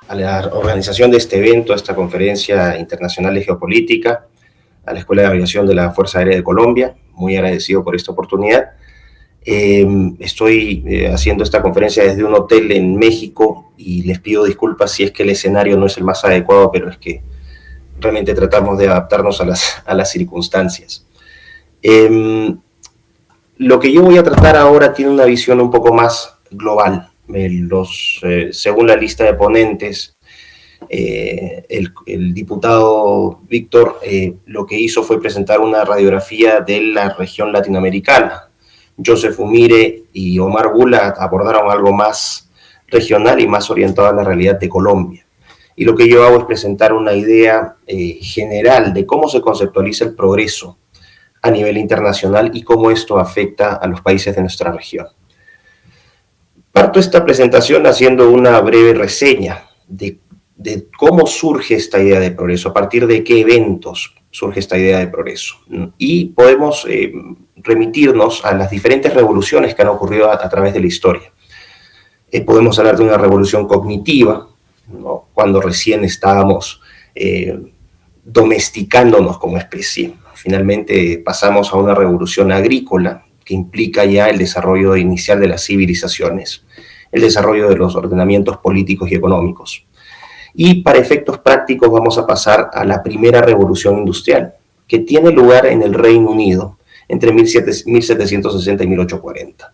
A la organización de este evento, a esta conferencia internacional de geopolítica, a la Escuela de Aviación de la Fuerza Aérea de Colombia, muy agradecido por esta oportunidad. Estoy haciendo esta conferencia desde un hotel en México y les pido disculpas si es que el escenario no es el más adecuado, pero es que realmente tratamos de adaptarnos a las circunstancias. Lo que yo voy a tratar ahora tiene una visión un poco más global. Según la lista de ponentes, el diputado Víctor lo que hizo fue presentar una radiografía de la región latinoamericana. Joseph Umire y Omar Bula abordaron algo más regional y más orientado a la realidad de Colombia. Y lo que yo hago es presentar una idea general de cómo se conceptualiza el progreso a nivel internacional y cómo esto afecta a los países de nuestra región. Parto esta presentación haciendo una breve reseña de cómo surge esta idea de progreso, a partir de qué eventos surge esta idea de progreso. Y podemos remitirnos a las diferentes revoluciones que han ocurrido a través de la historia. Podemos hablar de una revolución cognitiva, ¿no?, cuando recién estábamos domesticándonos como especie. Finalmente pasamos a una revolución agrícola que implica ya el desarrollo inicial de las civilizaciones, el desarrollo de los ordenamientos políticos y económicos. Y para efectos prácticos vamos a pasar a la primera revolución industrial, que tiene lugar en el Reino Unido entre 1760 y 1840,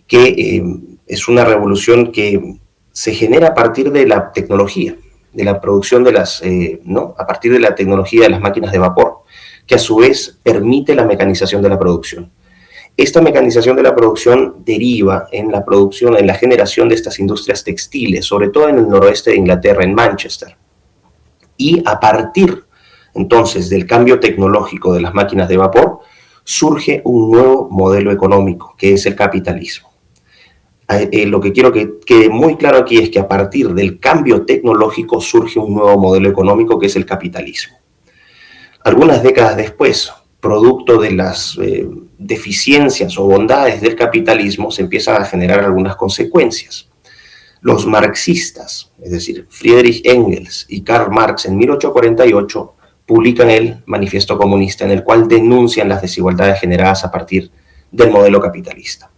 que es una revolución que se genera a partir de la tecnología, de la producción de a partir de la tecnología de las máquinas de vapor, que a su vez permite la mecanización de la producción. Esta mecanización de la producción deriva en la generación de estas industrias textiles, sobre todo en el noroeste de Inglaterra, en Manchester. Y a partir entonces del cambio tecnológico de las máquinas de vapor, surge un nuevo modelo económico, que es el capitalismo. Lo que quiero que quede muy claro aquí es que a partir del cambio tecnológico surge un nuevo modelo económico, que es el capitalismo. Algunas décadas después, producto de las deficiencias o bondades del capitalismo, se empiezan a generar algunas consecuencias. Los marxistas, es decir, Friedrich Engels y Karl Marx, en 1848 publican el Manifiesto Comunista, en el cual denuncian las desigualdades generadas a partir del modelo capitalista.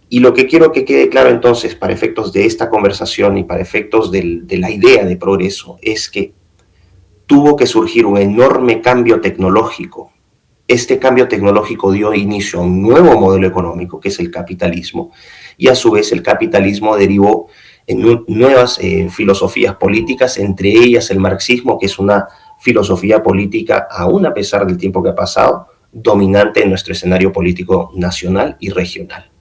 Y lo que quiero que quede claro entonces, para efectos de esta conversación y para efectos de la idea de progreso, es que tuvo que surgir un enorme cambio tecnológico. Este cambio tecnológico dio inicio a un nuevo modelo económico, que es el capitalismo, y a su vez el capitalismo derivó en nuevas filosofías políticas, entre ellas el marxismo, que es una filosofía política, aún a pesar del tiempo que ha pasado, dominante en nuestro escenario político nacional y regional.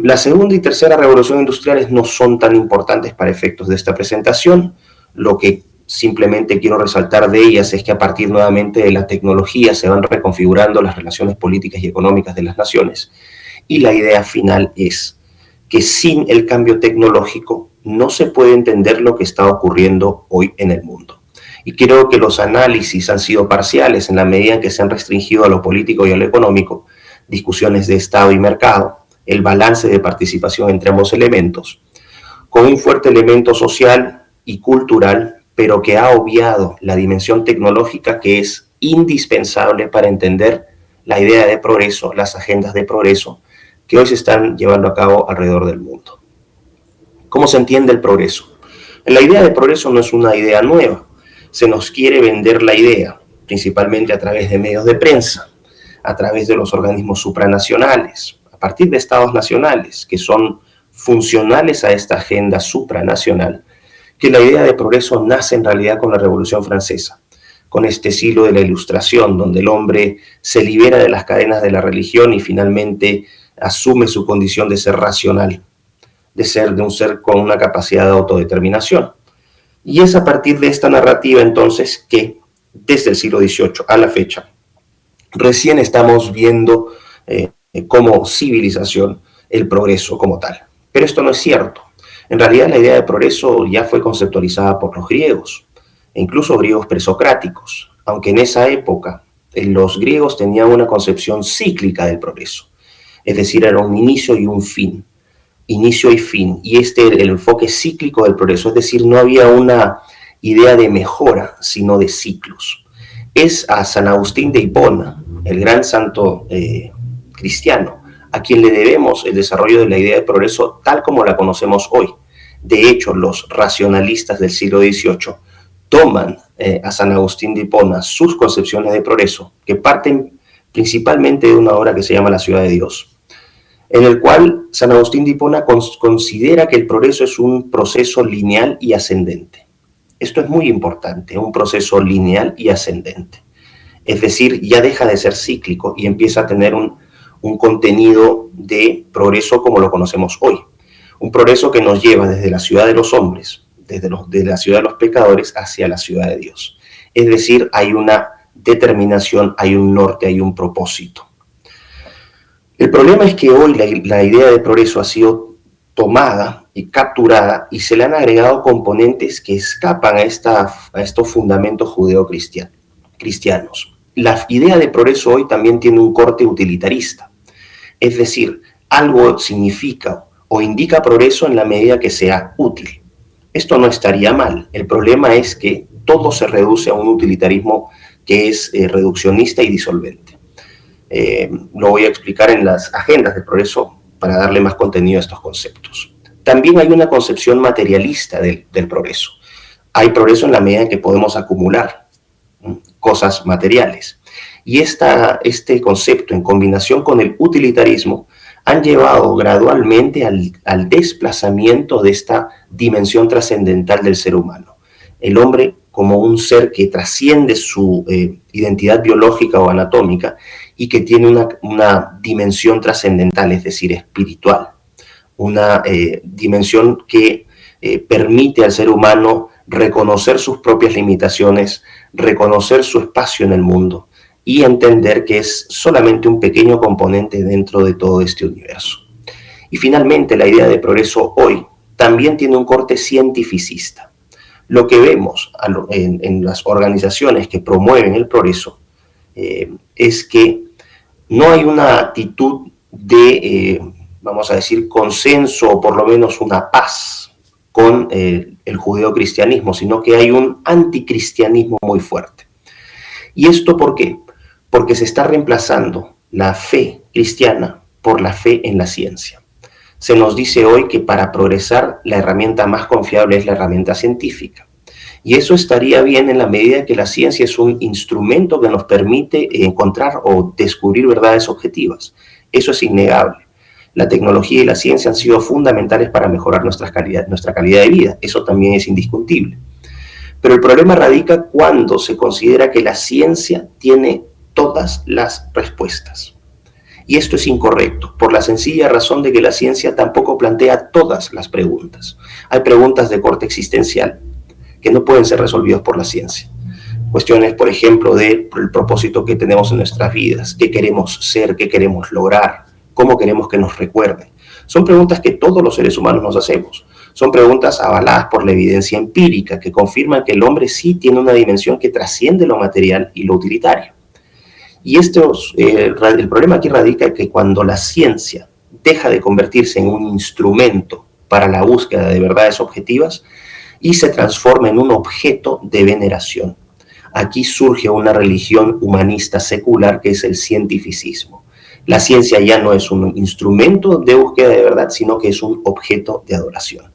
La segunda y tercera revolución industriales no son tan importantes para efectos de esta presentación. Lo que simplemente quiero resaltar de ellas es que a partir nuevamente de la tecnología se van reconfigurando las relaciones políticas y económicas de las naciones, y la idea final es que sin el cambio tecnológico no se puede entender lo que está ocurriendo hoy en el mundo. Y creo que los análisis han sido parciales en la medida en que se han restringido a lo político y a lo económico, discusiones de Estado y mercado, el balance de participación entre ambos elementos, con un fuerte elemento social y cultural, pero que ha obviado la dimensión tecnológica, que es indispensable para entender la idea de progreso, las agendas de progreso que hoy se están llevando a cabo alrededor del mundo. ¿Cómo se entiende el progreso? La idea de progreso no es una idea nueva. Se nos quiere vender la idea, principalmente a través de medios de prensa, a través de los organismos supranacionales, a partir de estados nacionales que son funcionales a esta agenda supranacional, que la idea de progreso nace en realidad con la Revolución Francesa, con este siglo de la Ilustración, donde el hombre se libera de las cadenas de la religión y finalmente asume su condición de ser racional, de un ser con una capacidad de autodeterminación. Y es a partir de esta narrativa entonces que desde el siglo XVIII a la fecha recién estamos viendo como civilización el progreso como tal. Pero esto no es cierto. En realidad la idea de progreso ya fue conceptualizada por los griegos, e incluso griegos presocráticos, aunque en esa época los griegos tenían una concepción cíclica del progreso, es decir, era un inicio y un fin. inicio y fin, y el enfoque cíclico del progreso, es decir, no había una idea de mejora, sino de ciclos. Es a San Agustín de Hipona, el gran santo cristiano, a quien le debemos el desarrollo de la idea de progreso tal como la conocemos hoy. De hecho, los racionalistas del siglo XVIII toman a San Agustín de Hipona sus concepciones de progreso, que parten principalmente de una obra que se llama La Ciudad de Dios, en el cual San Agustín de Hipona considera que el progreso es un proceso lineal y ascendente. Esto es muy importante, un proceso lineal y ascendente. Es decir, ya deja de ser cíclico y empieza a tener un contenido de progreso como lo conocemos hoy. Un progreso que nos lleva desde la ciudad de los hombres, desde la ciudad de los pecadores, hacia la ciudad de Dios. Es decir, hay una determinación, hay un norte, hay un propósito. El problema es que hoy la idea de progreso ha sido tomada y capturada y se le han agregado componentes que escapan a estos fundamentos judeo-cristianos. La idea de progreso hoy también tiene un corte utilitarista, es decir, algo significa o indica progreso en la medida que sea útil. Esto no estaría mal, el problema es que todo se reduce a un utilitarismo que es reduccionista y disolvente. Lo voy a explicar en las agendas del progreso para darle más contenido a estos conceptos. También hay una concepción materialista del progreso. Hay progreso en la medida en que podemos acumular cosas materiales. Y este concepto, en combinación con el utilitarismo, han llevado gradualmente al desplazamiento de esta dimensión trascendental del ser humano. El hombre como un ser que trasciende su identidad biológica o anatómica y que tiene una dimensión trascendental, es decir, espiritual, una dimensión que permite al ser humano reconocer sus propias limitaciones, reconocer su espacio en el mundo y entender que es solamente un pequeño componente dentro de todo este universo. Y finalmente, la idea de progreso hoy también tiene un corte cientificista. Lo que vemos en las organizaciones que promueven el progreso es que no hay una actitud de, vamos a decir, consenso o por lo menos una paz con el judeocristianismo, sino que hay un anticristianismo muy fuerte. ¿Y esto por qué? Porque se está reemplazando la fe cristiana por la fe en la ciencia. Se nos dice hoy que para progresar la herramienta más confiable es la herramienta científica. Y eso estaría bien en la medida que la ciencia es un instrumento que nos permite encontrar o descubrir verdades objetivas. Eso es innegable. La tecnología y la ciencia han sido fundamentales para mejorar nuestra calidad de vida. Eso también es indiscutible. Pero el problema radica cuando se considera que la ciencia tiene todas las respuestas. Y esto es incorrecto, por la sencilla razón de que la ciencia tampoco plantea todas las preguntas. Hay preguntas de corte existencial que no pueden ser resolvidas por la ciencia. Cuestiones, por ejemplo, del propósito que tenemos en nuestras vidas, qué queremos ser, qué queremos lograr, cómo queremos que nos recuerden. Son preguntas que todos los seres humanos nos hacemos. Son preguntas avaladas por la evidencia empírica que confirman que el hombre sí tiene una dimensión que trasciende lo material y lo utilitario. Y el problema aquí radica en que cuando la ciencia deja de convertirse en un instrumento para la búsqueda de verdades objetivas y se transforma en un objeto de veneración. Aquí surge una religión humanista secular que es el cientificismo. La ciencia ya no es un instrumento de búsqueda de verdad, sino que es un objeto de adoración.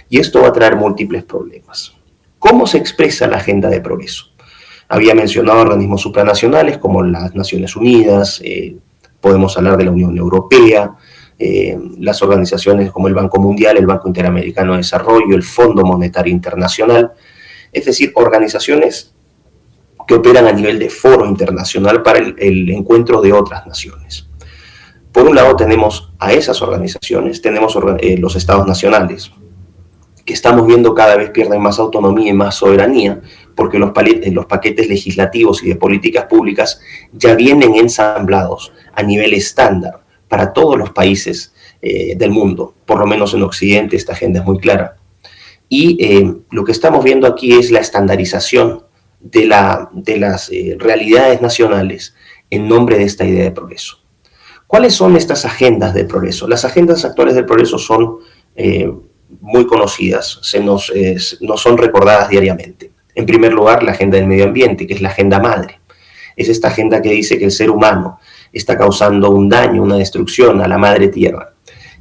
Y esto va a traer múltiples problemas. ¿Cómo se expresa la agenda de progreso? Había mencionado organismos supranacionales como las Naciones Unidas, podemos hablar de la Unión Europea, las organizaciones como el Banco Mundial, el Banco Interamericano de Desarrollo, el Fondo Monetario Internacional, es decir, organizaciones que operan a nivel de foro internacional para el encuentro de otras naciones. Por un lado tenemos a esas organizaciones, tenemos los estados nacionales, que estamos viendo cada vez pierden más autonomía y más soberanía, porque los paquetes legislativos y de políticas públicas ya vienen ensamblados a nivel estándar para todos los países del mundo. Por lo menos en Occidente esta agenda es muy clara. Y lo que estamos viendo aquí es la estandarización de las realidades nacionales en nombre de esta idea de progreso. ¿Cuáles son estas agendas del progreso? Las agendas actuales del progreso son muy conocidas, nos son recordadas diariamente. En primer lugar, la agenda del medio ambiente, que es la agenda madre. Es esta agenda que dice que el ser humano está causando un daño, una destrucción a la madre tierra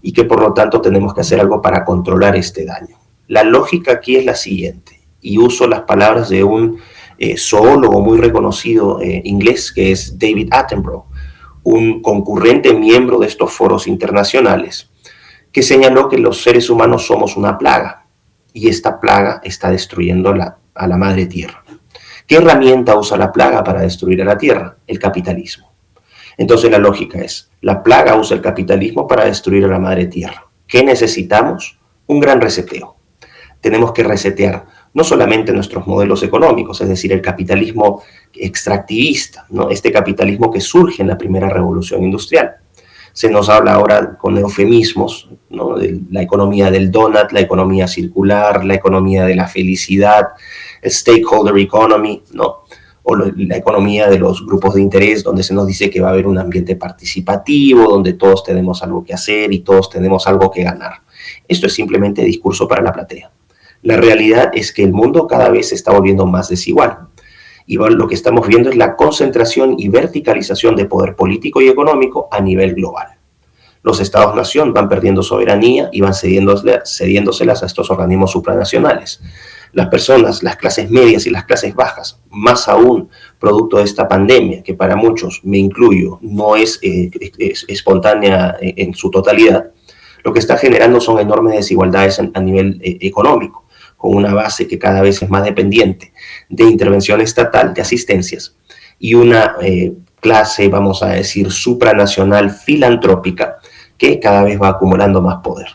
y que por lo tanto tenemos que hacer algo para controlar este daño. La lógica aquí es la siguiente, y uso las palabras de un zoólogo muy reconocido inglés, que es David Attenborough, un concurrente miembro de estos foros internacionales, que señaló que los seres humanos somos una plaga y esta plaga está destruyendo a la madre tierra. ¿Qué herramienta usa la plaga para destruir a la tierra? El capitalismo. Entonces la lógica es, la plaga usa el capitalismo para destruir a la madre tierra. ¿Qué necesitamos? Un gran reseteo. Tenemos que resetear no solamente nuestros modelos económicos, es decir, el capitalismo extractivista, ¿no? Este capitalismo que surge en la primera revolución industrial. Se nos habla ahora con eufemismos, ¿no? De la economía del donut, la economía circular, la economía de la felicidad, el stakeholder economy, ¿no? O la economía de los grupos de interés, donde se nos dice que va a haber un ambiente participativo, donde todos tenemos algo que hacer y todos tenemos algo que ganar. Esto es simplemente discurso para la platea. La realidad es que el mundo cada vez se está volviendo más desigual. Y lo que estamos viendo es la concentración y verticalización de poder político y económico a nivel global. Los estados-nación van perdiendo soberanía y van cediéndoselas a estos organismos supranacionales. Las personas, las clases medias y las clases bajas, más aún producto de esta pandemia, que para muchos, me incluyo, no es espontánea en su totalidad, lo que está generando son enormes desigualdades a nivel económico, con una base que cada vez es más dependiente de intervención estatal, de asistencias, y una clase, vamos a decir, supranacional filantrópica que cada vez va acumulando más poder.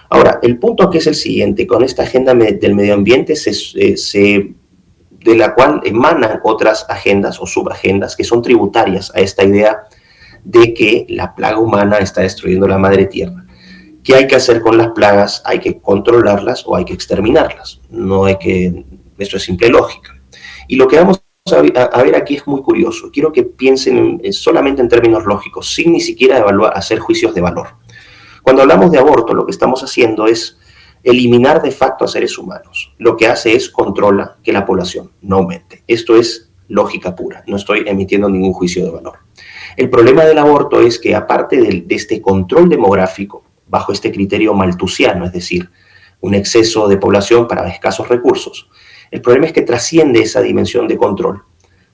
Ahora, el punto aquí es el siguiente, con esta agenda del medio ambiente de la cual emanan otras agendas o subagendas que son tributarias a esta idea de que la plaga humana está destruyendo la madre tierra. ¿Qué hay que hacer con las plagas? ¿Hay que controlarlas o hay que exterminarlas? Esto es simple lógica. Y lo que vamos a ver aquí es muy curioso. Quiero que piensen solamente en términos lógicos, sin ni siquiera hacer juicios de valor. Cuando hablamos de aborto, lo que estamos haciendo es eliminar de facto a seres humanos. Lo que hace es controla que la población no aumente. Esto es lógica pura. No estoy emitiendo ningún juicio de valor. El problema del aborto es que aparte de este control demográfico, bajo este criterio malthusiano, es decir, un exceso de población para escasos recursos, el problema es que trasciende esa dimensión de control,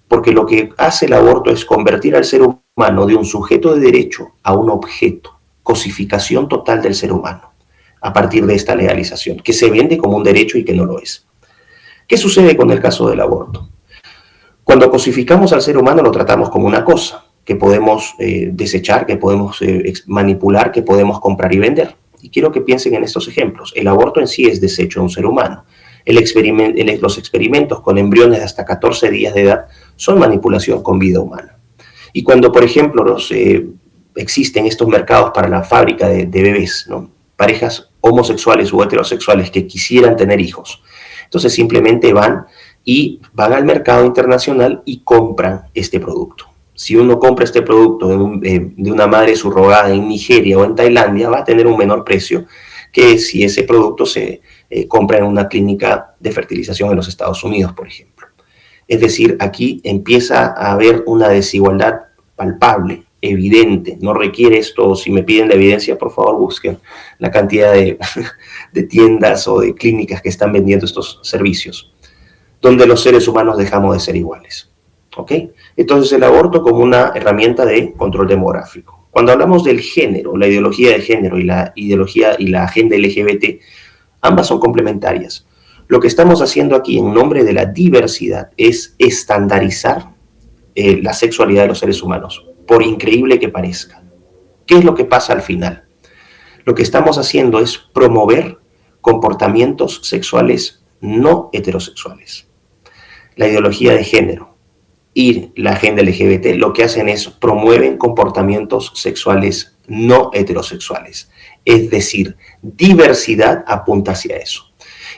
porque lo que hace el aborto es convertir al ser humano de un sujeto de derecho a un objeto, cosificación total del ser humano, a partir de esta legalización, que se vende como un derecho y que no lo es. ¿Qué sucede con el caso del aborto? Cuando cosificamos al ser humano lo tratamos como una cosa, que podemos desechar, que podemos manipular, que podemos comprar y vender. Y quiero que piensen en estos ejemplos. El aborto en sí es desecho de un ser humano. Los experimentos con embriones de hasta 14 días de edad son manipulación con vida humana. Y cuando, por ejemplo, existen estos mercados para la fábrica de bebés, ¿no? Parejas homosexuales u heterosexuales que quisieran tener hijos, entonces simplemente van al mercado internacional y compran este producto. Si uno compra este producto de una madre subrogada en Nigeria o en Tailandia, va a tener un menor precio que si ese producto se compra en una clínica de fertilización en los Estados Unidos, por ejemplo. Es decir, aquí empieza a haber una desigualdad palpable, evidente. No requiere esto, si me piden la evidencia, por favor busquen la cantidad de tiendas o de clínicas que están vendiendo estos servicios, donde los seres humanos dejamos de ser iguales. ¿Ok? Entonces el aborto como una herramienta de control demográfico. Cuando hablamos del género, la ideología de género y la ideología y la agenda LGBT, ambas son complementarias. Lo que estamos haciendo aquí en nombre de la diversidad es estandarizar la sexualidad de los seres humanos, por increíble que parezca. ¿Qué es lo que pasa al final? Lo que estamos haciendo es promover comportamientos sexuales no heterosexuales. La ideología de género y la agenda LGBT lo que hacen es promueven comportamientos sexuales no heterosexuales. Es decir, diversidad apunta hacia eso.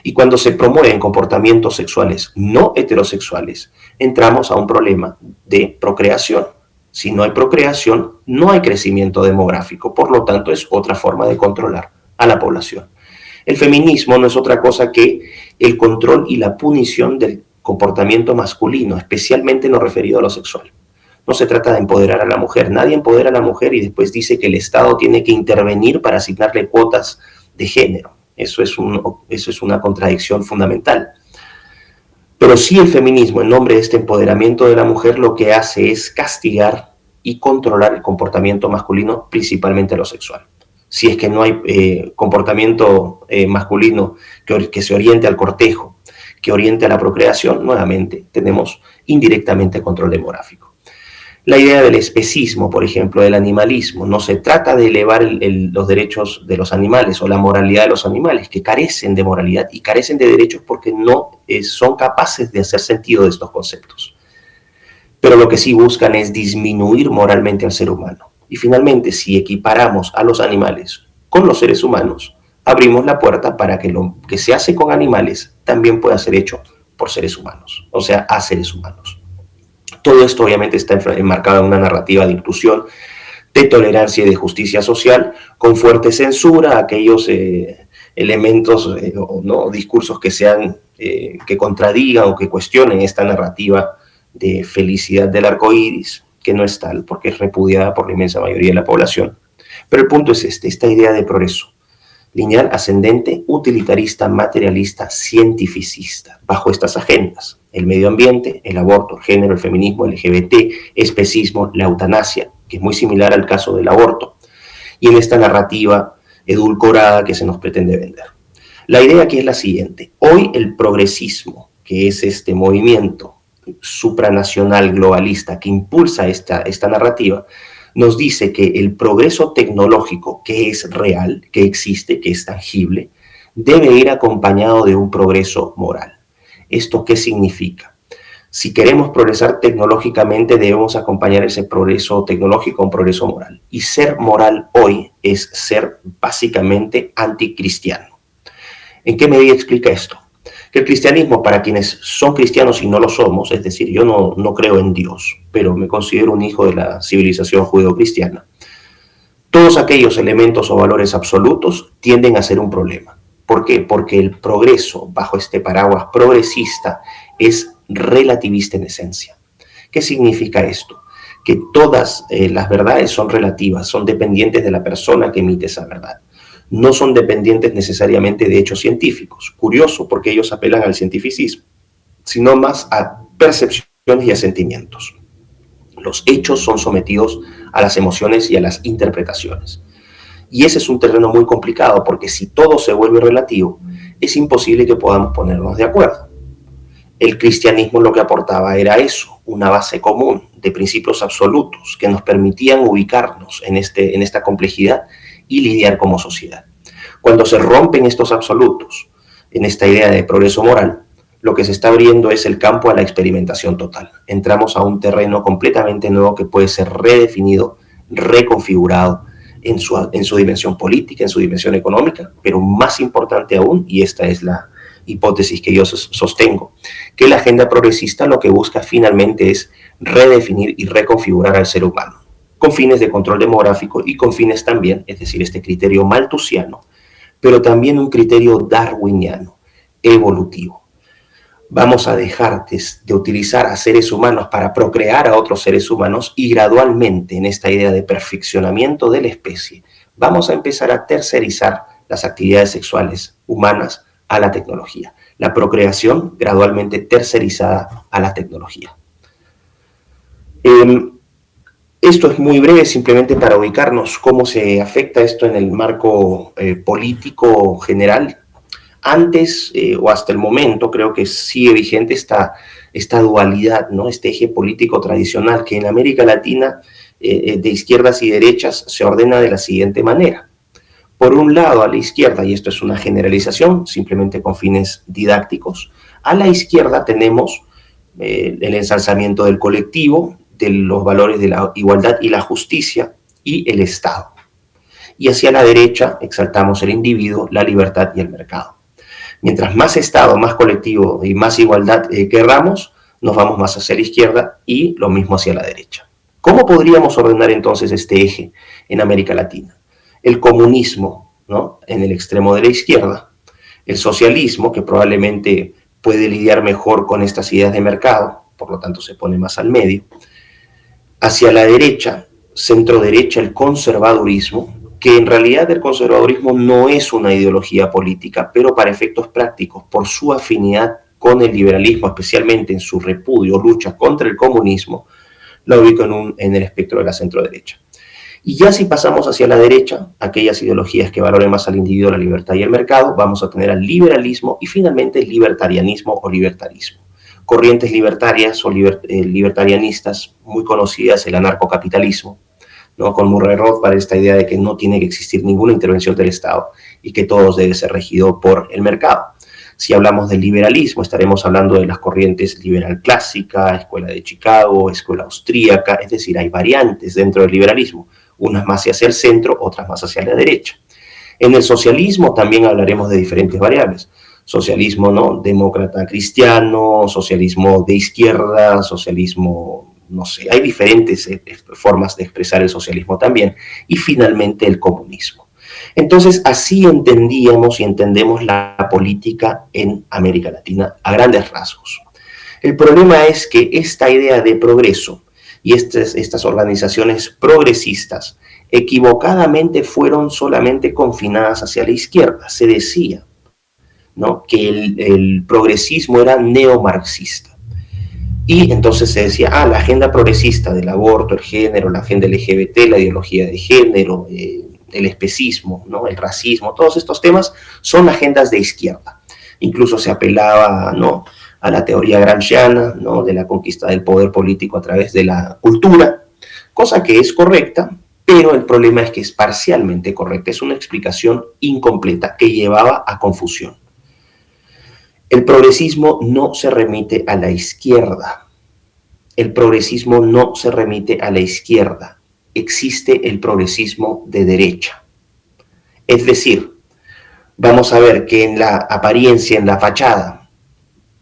Y cuando se promueven comportamientos sexuales no heterosexuales, entramos a un problema de procreación. Si no hay procreación, no hay crecimiento demográfico, por lo tanto es otra forma de controlar a la población. El feminismo no es otra cosa que el control y la punición del comportamiento masculino, especialmente en lo referido a lo sexual. No se trata de empoderar a la mujer, nadie empodera a la mujer y después dice que el Estado tiene que intervenir para asignarle cuotas de género. Eso es una contradicción fundamental. Pero sí el feminismo, en nombre de este empoderamiento de la mujer, lo que hace es castigar y controlar el comportamiento masculino, principalmente lo sexual. Si es que no hay comportamiento masculino que se oriente al cortejo, que oriente a la procreación, nuevamente tenemos indirectamente control demográfico. La idea del especismo, por ejemplo, del animalismo, no se trata de elevar los derechos de los animales o la moralidad de los animales, que carecen de moralidad y carecen de derechos porque no son capaces de hacer sentido de estos conceptos. Pero lo que sí buscan es disminuir moralmente al ser humano. Y finalmente, si equiparamos a los animales con los seres humanos, abrimos la puerta para que lo que se hace con animales también pueda ser hecho por seres humanos, o sea, a seres humanos. Todo esto obviamente está enmarcado en una narrativa de inclusión, de tolerancia y de justicia social, con fuerte censura a aquellos elementos o discursos que contradigan o que cuestionen esta narrativa de felicidad del arco iris, que no es tal, porque es repudiada por la inmensa mayoría de la población. Pero el punto es esta idea de progreso lineal, ascendente, utilitarista, materialista, cientificista, bajo estas agendas: el medio ambiente, el aborto, el género, el feminismo, el LGBT, especismo, la eutanasia, que es muy similar al caso del aborto, y en esta narrativa edulcorada que se nos pretende vender. La idea aquí es la siguiente: hoy el progresismo, que es este movimiento supranacional globalista que impulsa esta narrativa, nos dice que el progreso tecnológico, que es real, que existe, que es tangible, debe ir acompañado de un progreso moral. ¿Esto qué significa? Si queremos progresar tecnológicamente, debemos acompañar ese progreso tecnológico a un progreso moral. Y ser moral hoy es ser básicamente anticristiano. ¿En qué medida explica esto? Que el cristianismo, para quienes son cristianos y no lo somos, es decir, yo no creo en Dios, pero me considero un hijo de la civilización judeocristiana, todos aquellos elementos o valores absolutos tienden a ser un problema. ¿Por qué? Porque el progreso, bajo este paraguas progresista, es relativista en esencia. ¿Qué significa esto? Que todas las verdades son relativas, son dependientes de la persona que emite esa verdad. No son dependientes necesariamente de hechos científicos. Curioso, porque ellos apelan al cientificismo, sino más a percepciones y a sentimientos. Los hechos son sometidos a las emociones y a las interpretaciones. Y ese es un terreno muy complicado, porque si todo se vuelve relativo, es imposible que podamos ponernos de acuerdo. El cristianismo lo que aportaba era eso, una base común de principios absolutos que nos permitían ubicarnos en esta complejidad y lidiar como sociedad. Cuando se rompen estos absolutos, en esta idea de progreso moral, lo que se está abriendo es el campo a la experimentación total. Entramos a un terreno completamente nuevo que puede ser redefinido, reconfigurado en su dimensión política, en su dimensión económica, pero más importante aún, y esta es la hipótesis que yo sostengo, que la agenda progresista lo que busca finalmente es redefinir y reconfigurar al ser humano, con fines de control demográfico y con fines también, es decir, este criterio malthusiano, pero también un criterio darwiniano, evolutivo. Vamos a dejar de utilizar a seres humanos para procrear a otros seres humanos y gradualmente, en esta idea de perfeccionamiento de la especie, vamos a empezar a tercerizar las actividades sexuales humanas a la tecnología. La procreación gradualmente tercerizada a la tecnología. Esto es muy breve, simplemente para ubicarnos cómo se afecta esto en el marco político general. Antes o hasta el momento creo que sigue vigente esta dualidad, ¿no? Este eje político tradicional que en América Latina de izquierdas y derechas se ordena de la siguiente manera. Por un lado, a la izquierda, y esto es una generalización, simplemente con fines didácticos, a la izquierda tenemos el ensalzamiento del colectivo, de los valores de la igualdad y la justicia y el Estado. Y hacia la derecha exaltamos el individuo, la libertad y el mercado. Mientras más Estado, más colectivo y más igualdad querramos, nos vamos más hacia la izquierda y lo mismo hacia la derecha. ¿Cómo podríamos ordenar entonces este eje en América Latina? El comunismo, ¿no?, en el extremo de la izquierda, el socialismo, que probablemente puede lidiar mejor con estas ideas de mercado, por lo tanto se pone más al medio. Hacia la derecha, centro derecha, el conservadurismo, que en realidad el conservadurismo no es una ideología política, pero para efectos prácticos, por su afinidad con el liberalismo, especialmente en su repudio o lucha contra el comunismo, la ubico en el espectro de la centro derecha. Y ya si pasamos hacia la derecha, aquellas ideologías que valoren más al individuo, la libertad y el mercado, vamos a tener al liberalismo y finalmente el libertarianismo o libertarismo. Corrientes libertarias o libertarianistas muy conocidas, el anarcocapitalismo, ¿no?, con Murray Rothbard, esta idea de que no tiene que existir ninguna intervención del Estado y que todo debe ser regido por el mercado. Si hablamos del liberalismo, estaremos hablando de las corrientes liberal clásica, escuela de Chicago, escuela austríaca, es decir, hay variantes dentro del liberalismo, unas más hacia el centro, otras más hacia la derecha. En el socialismo también hablaremos de diferentes variables. Socialismo, ¿no?, demócrata cristiano, socialismo de izquierda, socialismo, no sé, hay diferentes formas de expresar el socialismo también. Y finalmente el comunismo. Entonces, así entendíamos y entendemos la política en América Latina a grandes rasgos. El problema es que esta idea de progreso y estas organizaciones progresistas equivocadamente fueron solamente confinadas hacia la izquierda. Se decía, ¿no?, que el progresismo era neomarxista. Y entonces se decía, la agenda progresista del aborto, el género, la agenda LGBT, la ideología de género, el especismo, ¿no?, el racismo, todos estos temas son agendas de izquierda. Incluso se apelaba, ¿no?, a la teoría gramsciana, ¿no?, de la conquista del poder político a través de la cultura, cosa que es correcta, pero el problema es que es parcialmente correcta, es una explicación incompleta que llevaba a confusión. El progresismo no se remite a la izquierda. El progresismo no se remite a la izquierda. Existe el progresismo de derecha. Es decir, vamos a ver que en la apariencia, en la fachada,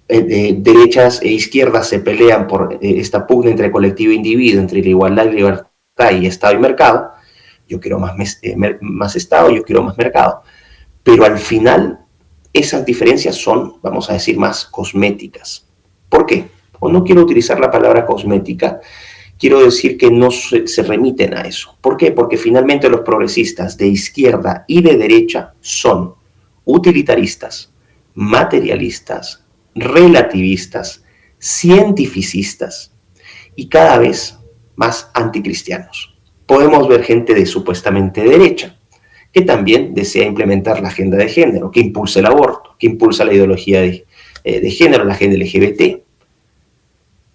derechas e izquierdas se pelean por esta pugna entre colectivo e individuo, entre la igualdad y libertad y Estado y mercado. Yo quiero más Estado, yo quiero más mercado. Pero al final, esas diferencias son, vamos a decir, más cosméticas. ¿Por qué? O no quiero utilizar la palabra cosmética, quiero decir que no se remiten a eso. ¿Por qué? Porque finalmente los progresistas de izquierda y de derecha son utilitaristas, materialistas, relativistas, cientificistas y cada vez más anticristianos. Podemos ver gente de supuestamente derecha, que también desea implementar la agenda de género, que impulsa el aborto, que impulsa la ideología de género, la agenda LGBT.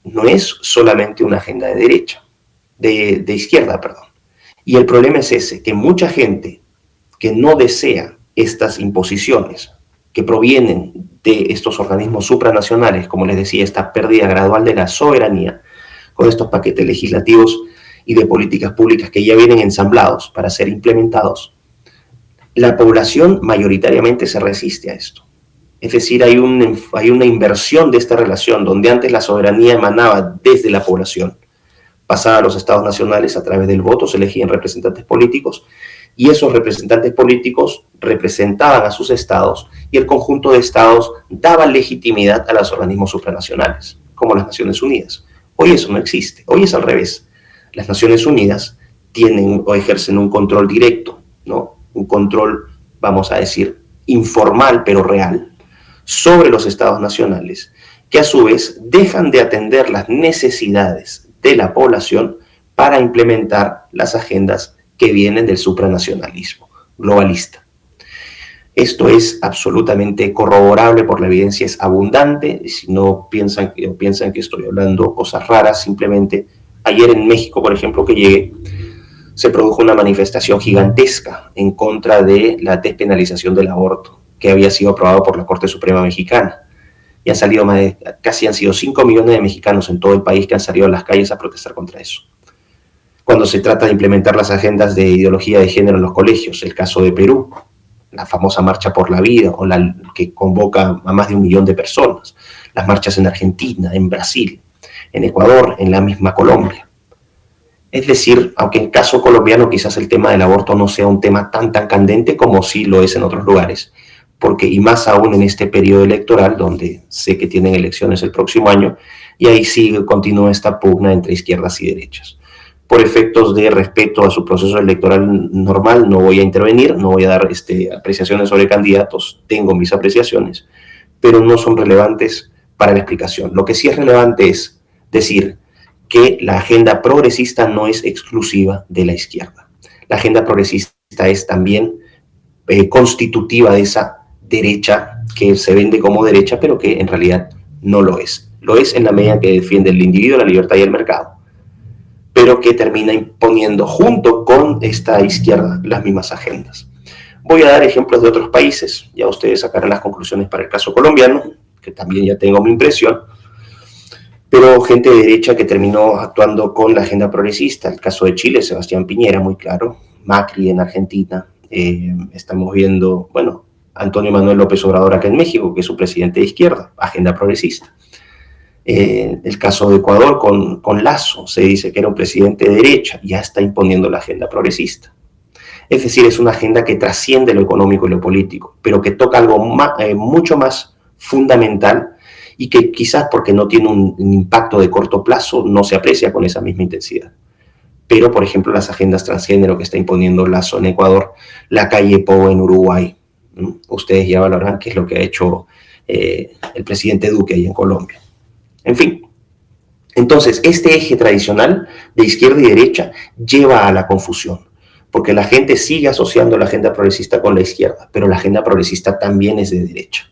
No es solamente una agenda de derecha, de izquierda, perdón. Y el problema es ese, que mucha gente que no desea estas imposiciones que provienen de estos organismos supranacionales, como les decía, esta pérdida gradual de la soberanía, con estos paquetes legislativos y de políticas públicas que ya vienen ensamblados para ser implementados, la población mayoritariamente se resiste a esto. Es decir, hay una inversión de esta relación, donde antes la soberanía emanaba desde la población, pasaba a los estados nacionales a través del voto, se elegían representantes políticos, y esos representantes políticos representaban a sus estados, y el conjunto de estados daba legitimidad a los organismos supranacionales, como las Naciones Unidas. Hoy eso no existe, hoy es al revés. Las Naciones Unidas tienen o ejercen un control directo, ¿no?, un control, vamos a decir, informal pero real, sobre los estados nacionales, que a su vez dejan de atender las necesidades de la población para implementar las agendas que vienen del supranacionalismo globalista. Esto es absolutamente corroborable por la evidencia, es abundante. Si no piensan que estoy hablando cosas raras, simplemente ayer en México, por ejemplo, que llegué, se produjo una manifestación gigantesca en contra de la despenalización del aborto, que había sido aprobado por la Corte Suprema Mexicana. Y han sido 5 millones de mexicanos en todo el país que han salido a las calles a protestar contra eso. Cuando se trata de implementar las agendas de ideología de género en los colegios, el caso de Perú, la famosa Marcha por la Vida, o la que convoca a más de 1 millón de personas, las marchas en Argentina, en Brasil, en Ecuador, en la misma Colombia. Es decir, aunque en el caso colombiano quizás el tema del aborto no sea un tema tan candente como sí lo es en otros lugares, porque y más aún en este periodo electoral donde sé que tienen elecciones el próximo año y ahí sí continúa esta pugna entre izquierdas y derechas. Por efectos de respeto a su proceso electoral normal no voy a intervenir, no voy a dar apreciaciones sobre candidatos, tengo mis apreciaciones, pero no son relevantes para la explicación. Lo que sí es relevante es decir que la agenda progresista no es exclusiva de la izquierda. La agenda progresista es también constitutiva de esa derecha que se vende como derecha, pero que en realidad no lo es. Lo es en la medida que defiende el individuo, la libertad y el mercado, pero que termina imponiendo junto con esta izquierda las mismas agendas. Voy a dar ejemplos de otros países, ya ustedes sacarán las conclusiones para el caso colombiano, que también ya tengo mi impresión, pero gente de derecha que terminó actuando con la agenda progresista. El caso de Chile, Sebastián Piñera, muy claro, Macri en Argentina, estamos viendo, bueno, Antonio Manuel López Obrador acá en México, que es su presidente de izquierda, agenda progresista. El caso de Ecuador con Lasso, se dice que era un presidente de derecha, ya está imponiendo la agenda progresista. Es decir, es una agenda que trasciende lo económico y lo político, pero que toca algo mucho más fundamental y que quizás porque no tiene un impacto de corto plazo no se aprecia con esa misma intensidad. Pero, por ejemplo, las agendas transgénero que está imponiendo Lasso en Ecuador, la calle Pou en Uruguay, ¿no? Ustedes ya valorarán qué es lo que ha hecho el presidente Duque ahí en Colombia. En fin, entonces este eje tradicional de izquierda y derecha lleva a la confusión, porque la gente sigue asociando la agenda progresista con la izquierda, pero la agenda progresista también es de derecha.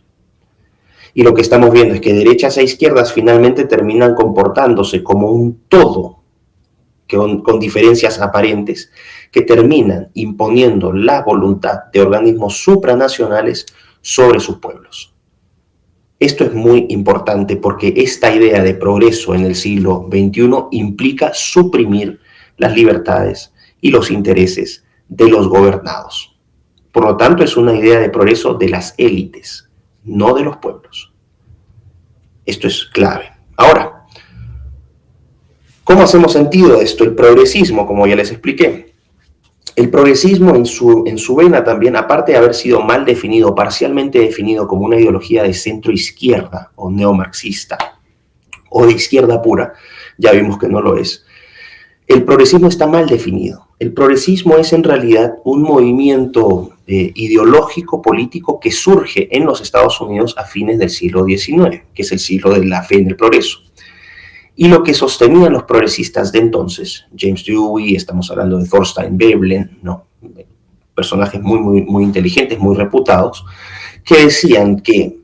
Y lo que estamos viendo es que derechas e izquierdas finalmente terminan comportándose como un todo, con diferencias aparentes, que terminan imponiendo la voluntad de organismos supranacionales sobre sus pueblos. Esto es muy importante porque esta idea de progreso en el siglo XXI implica suprimir las libertades y los intereses de los gobernados. Por lo tanto, es una idea de progreso de las élites, no de los pueblos. Esto es clave. Ahora, ¿cómo hacemos sentido de esto? El progresismo, como ya les expliqué. El progresismo en su vena también, aparte de haber sido mal definido, parcialmente definido como una ideología de centro izquierda o neomarxista o de izquierda pura, ya vimos que no lo es. El progresismo está mal definido. El progresismo es en realidad un movimiento ideológico, político, que surge en los Estados Unidos a fines del siglo XIX, que es el siglo de la fe en el progreso. Y lo que sostenían los progresistas de entonces, James Dewey, estamos hablando de Thorstein Veblen, ¿no? Personajes muy inteligentes, muy reputados, que decían que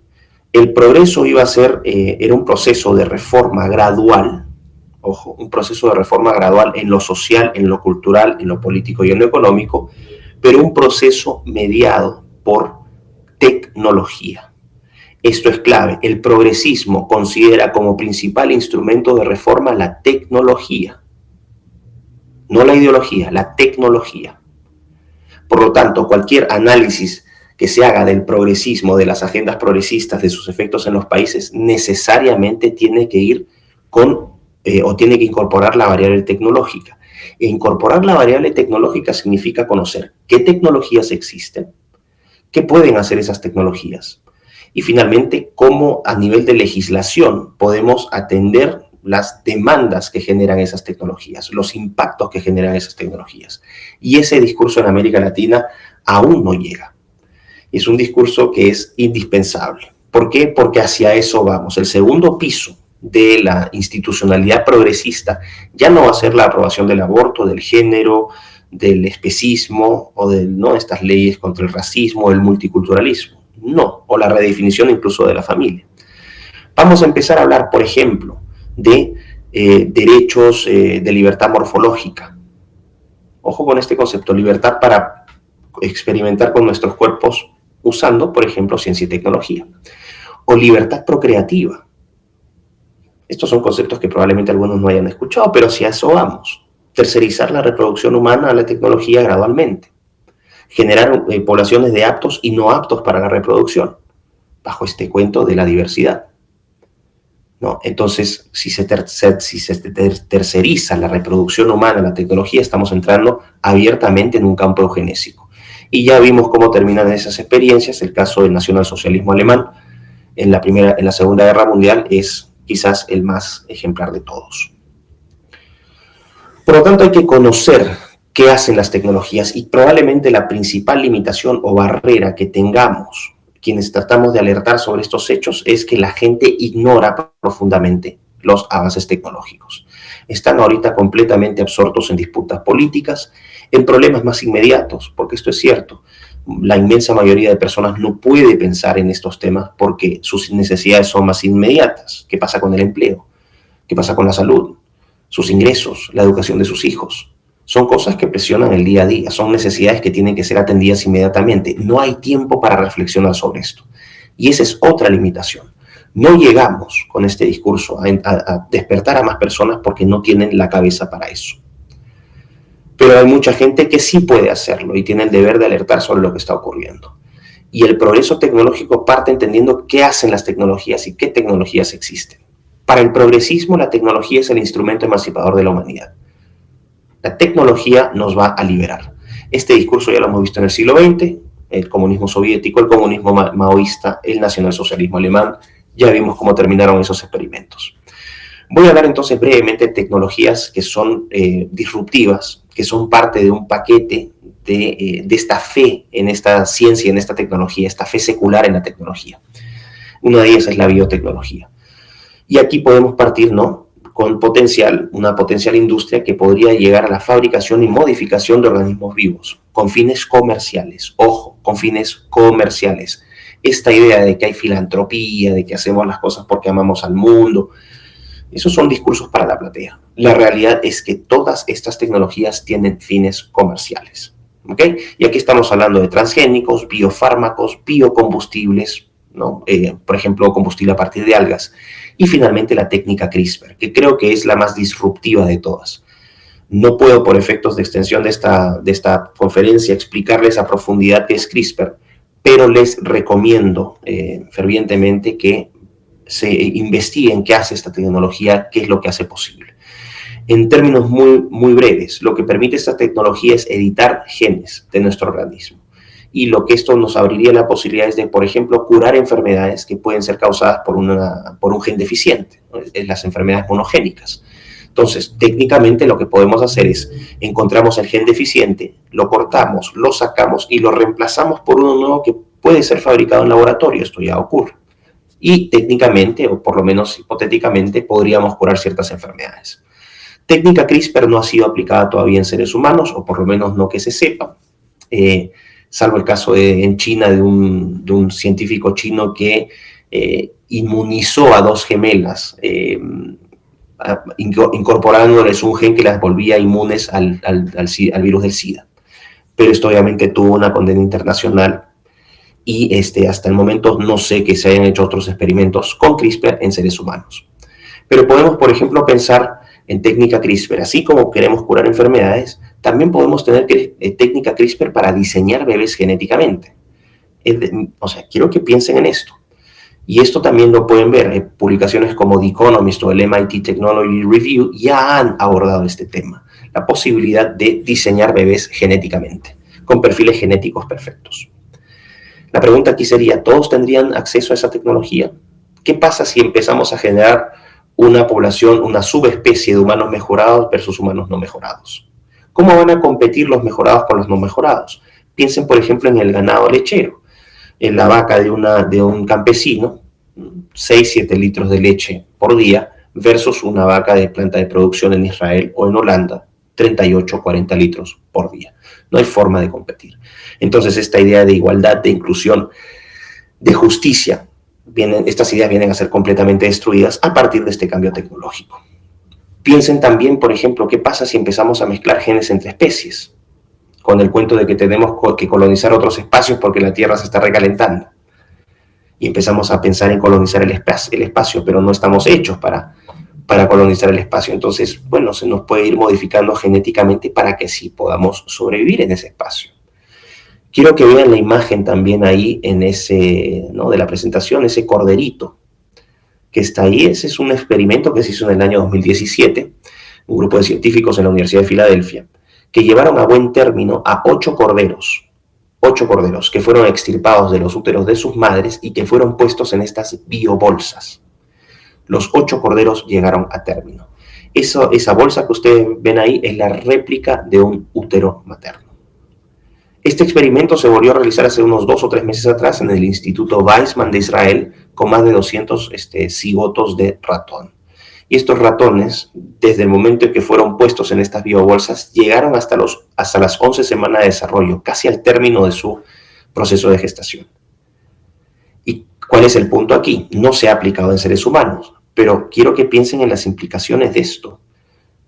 el progreso iba a ser, era un proceso de reforma gradual, ojo, un proceso de reforma gradual en lo social, en lo cultural, en lo político y en lo económico, pero un proceso mediado por tecnología. Esto es clave. El progresismo considera como principal instrumento de reforma la tecnología, no la ideología, la tecnología. Por lo tanto, cualquier análisis que se haga del progresismo, de las agendas progresistas, de sus efectos en los países, necesariamente tiene que ir o tiene que incorporar la variable tecnológica. E incorporar la variable tecnológica significa conocer qué tecnologías existen, qué pueden hacer esas tecnologías, y finalmente, cómo a nivel de legislación podemos atender las demandas que generan esas tecnologías, los impactos que generan esas tecnologías. Y ese discurso en América Latina aún no llega. Es un discurso que es indispensable. ¿Por qué? Porque hacia eso vamos. El segundo piso de la institucionalidad progresista ya no va a ser la aprobación del aborto, del género, del especismo o de estas leyes contra el racismo, el multiculturalismo. No, o la redefinición incluso de la familia. Vamos a empezar a hablar, por ejemplo, de derechos de libertad morfológica. Ojo con este concepto, libertad para experimentar con nuestros cuerpos usando, por ejemplo, ciencia y tecnología. O libertad procreativa. Estos son conceptos que probablemente algunos no hayan escuchado, pero si a eso vamos. Tercerizar la reproducción humana a la tecnología gradualmente. Generar poblaciones de aptos y no aptos para la reproducción, bajo este cuento de la diversidad. ¿no? Entonces, si se terceriza la reproducción humana, la tecnología, estamos entrando abiertamente en un campo eugenésico. Y ya vimos cómo terminan esas experiencias. El caso del nacionalsocialismo alemán en la Segunda Guerra Mundial es quizás el más ejemplar de todos. Por lo tanto, hay que conocer qué hacen las tecnologías, y probablemente la principal limitación o barrera que tengamos quienes tratamos de alertar sobre estos hechos es que la gente ignora profundamente los avances tecnológicos. Están ahorita completamente absortos en disputas políticas, en problemas más inmediatos, porque esto es cierto. La inmensa mayoría de personas no puede pensar en estos temas porque sus necesidades son más inmediatas. ¿Qué pasa con el empleo? ¿Qué pasa con la salud? Sus ingresos, la educación de sus hijos. Son cosas que presionan el día a día, son necesidades que tienen que ser atendidas inmediatamente. No hay tiempo para reflexionar sobre esto. Y esa es otra limitación. No llegamos con este discurso a despertar a más personas porque no tienen la cabeza para eso. Pero hay mucha gente que sí puede hacerlo y tiene el deber de alertar sobre lo que está ocurriendo. Y el progreso tecnológico parte entendiendo qué hacen las tecnologías y qué tecnologías existen. Para el progresismo, la tecnología es el instrumento emancipador de la humanidad. La tecnología nos va a liberar. Este discurso ya lo hemos visto en el siglo XX, el comunismo soviético, el comunismo maoísta, el nacionalsocialismo alemán. Ya vimos cómo terminaron esos experimentos. Voy a hablar entonces brevemente de tecnologías que son disruptivas, que son parte de un paquete de esta fe en esta ciencia, en esta tecnología, esta fe secular en la tecnología. Una de ellas es la biotecnología. Y aquí podemos partir, ¿no?, con una potencial industria que podría llegar a la fabricación y modificación de organismos vivos, con fines comerciales. Ojo, con fines comerciales. Esta idea de que hay filantropía, de que hacemos las cosas porque amamos al mundo, esos son discursos para la platea. La realidad es que todas estas tecnologías tienen fines comerciales. ¿Okay? Y aquí estamos hablando de transgénicos, biofármacos, biocombustibles, ¿no? Por ejemplo, combustible a partir de algas. Y finalmente la técnica CRISPR, que creo que es la más disruptiva de todas. No puedo, por efectos de extensión de esta conferencia, explicarles a profundidad qué es CRISPR, pero les recomiendo fervientemente que se investiguen qué hace esta tecnología, qué es lo que hace posible. En términos muy breves, lo que permite esta tecnología es editar genes de nuestro organismo. Y lo que esto nos abriría la posibilidad es de, por ejemplo, curar enfermedades que pueden ser causadas por un gen deficiente, ¿no? Las enfermedades monogénicas. Entonces, técnicamente lo que podemos hacer es, encontramos el gen deficiente, lo cortamos, lo sacamos y lo reemplazamos por uno nuevo que puede ser fabricado en laboratorio. Esto ya ocurre. Y técnicamente, o por lo menos hipotéticamente, podríamos curar ciertas enfermedades. Técnica CRISPR no ha sido aplicada todavía en seres humanos, o por lo menos no que se sepa, salvo el caso en China de un científico chino que inmunizó a dos gemelas, incorporándoles un gen que las volvía inmunes al virus del SIDA. Pero esto obviamente tuvo una condena internacional y hasta el momento no sé que se hayan hecho otros experimentos con CRISPR en seres humanos. Pero podemos, por ejemplo, pensar en técnica CRISPR. Así como queremos curar enfermedades, también podemos tener técnica CRISPR para diseñar bebés genéticamente. O sea, quiero que piensen en esto. Y esto también lo pueden ver. Publicaciones como The Economist o el MIT Technology Review ya han abordado este tema. La posibilidad de diseñar bebés genéticamente, con perfiles genéticos perfectos. La pregunta aquí sería, ¿todos tendrían acceso a esa tecnología? ¿Qué pasa si empezamos a generar una población, una subespecie de humanos mejorados versus humanos no mejorados? ¿Cómo van a competir los mejorados con los no mejorados? Piensen, por ejemplo, en el ganado lechero. En la vaca de un campesino, 6-7 litros de leche por día, versus una vaca de planta de producción en Israel o en Holanda, 38-40 litros por día. No hay forma de competir. Entonces, esta idea de igualdad, de inclusión, de justicia, estas ideas vienen a ser completamente destruidas a partir de este cambio tecnológico. Piensen también, por ejemplo, qué pasa si empezamos a mezclar genes entre especies, con el cuento de que tenemos que colonizar otros espacios porque la Tierra se está recalentando. Y empezamos a pensar en colonizar el espacio, pero no estamos hechos para colonizar el espacio. Entonces, bueno, se nos puede ir modificando genéticamente para que sí podamos sobrevivir en ese espacio. Quiero que vean la imagen también ahí en ese, ¿no?, de la presentación, ese corderito que está ahí. Ese es un experimento que se hizo en el año 2017, un grupo de científicos en la Universidad de Filadelfia, que llevaron a buen término a 8 corderos que fueron extirpados de los úteros de sus madres y que fueron puestos en estas biobolsas. Los 8 corderos llegaron a término. Esa bolsa que ustedes ven ahí es la réplica de un útero materno. Este experimento se volvió a realizar hace unos 2 o 3 meses atrás en el Instituto Weizmann de Israel con más de 200 cigotos de ratón. Y estos ratones, desde el momento en que fueron puestos en estas biobolsas, llegaron hasta las 11 semanas de desarrollo, casi al término de su proceso de gestación. ¿Y cuál es el punto aquí? No se ha aplicado en seres humanos, pero quiero que piensen en las implicaciones de esto.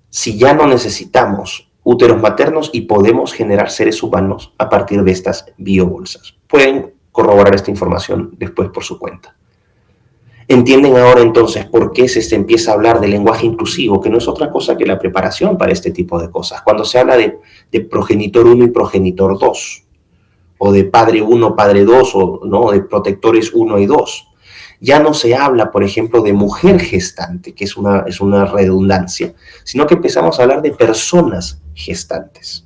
Si ya no necesitamos úteros maternos y podemos generar seres humanos a partir de estas biobolsas. Pueden corroborar esta información después por su cuenta. ¿Entienden ahora entonces por qué se empieza a hablar de lenguaje inclusivo, que no es otra cosa que la preparación para este tipo de cosas? Cuando se habla de progenitor 1 y progenitor 2, o de padre 1, padre 2, o ¿no? de protectores 1 y 2. Ya no se habla, por ejemplo, de mujer gestante, que es una redundancia, sino que empezamos a hablar de personas gestantes.